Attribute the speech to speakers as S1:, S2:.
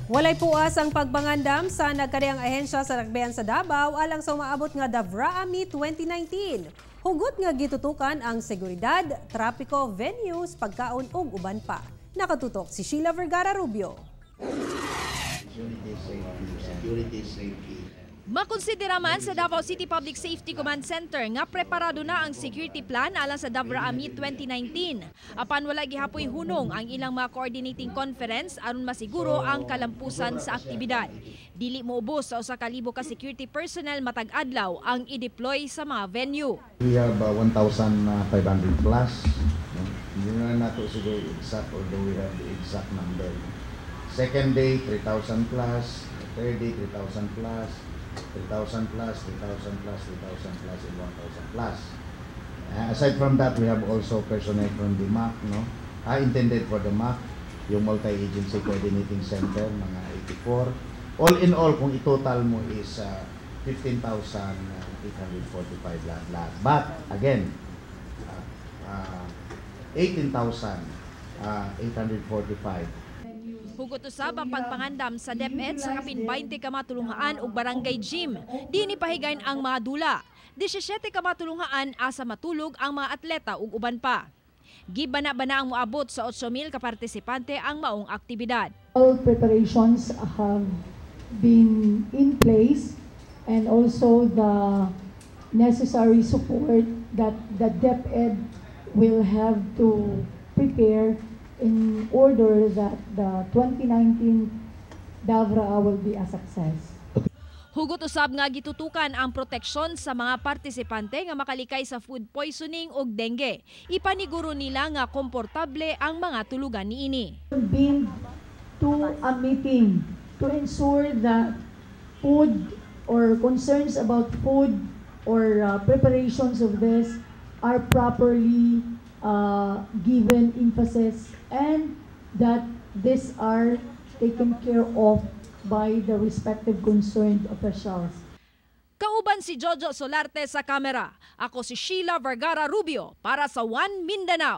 S1: Walay puas ang pagbangandam sa nagkariang ahensya sa Ragbean sa Davao alang sa umaabot nga Davraa Meet 2019. Hugot nga gitutukan ang seguridad, trapiko, venues, pagkaon ug uban pa. Nakatutok si Sheila Vergara Rubio.
S2: Makonsidera man sa Davao City Public Safety Command Center nga preparado na ang security plan alang sa Davraa Meet 2019. Apan wala gihapoy hunong ang ilang mga coordinating conference aron masiguro ang kalampusan sa aktibidad. Dili moubos sa 1,000 ka security personnel matag adlaw ang i-deploy sa mga venue.
S3: We have 1,500 plus. Hindi na nato siguro exact, although we have the exact number. Second day, 3,000 plus. Third day, 3,000 plus. 3,000 plus, 3,000 plus, 3,000 plus, and 1,000 plus. Aside from that, we have also personnel from the MAC, no? Intended for the MAC, yung Multi-Agency Coordinating Center, mga 84. All in all, kung i-total mo is 15,845 lahat. But, again, 18,845.
S2: Hugot usab ang pagpangandam sa DepEd sa kapin 20 ka matulungaan ug barangay gym. Di ni pahigayon ang mga dula. 17 ka matulungaan asa matulog ang mga atleta ug uban pa. Gibana-bana ang moabot sa 8,000 ka partisipante ang maong aktibidad.
S4: All preparations have been in place and also the necessary support that the DepEd will have to prepare in order that the 2019 Davraa will be a success.
S2: Hugot usab nga gitutukan ang proteksyon sa mga partisipante nga makalikay sa food poisoning ug dengue. Ipaniguro nila nga komportable ang mga tulugan niini.
S4: Been to a meeting to ensure that food or concerns about food or preparations of this are properly given emphasis and that these are taken care of by the respective concerned officials.
S2: Kauban si Jojo Solarte sa kamera. Ako si Sheila Vergara Rubio para sa One Mindanao.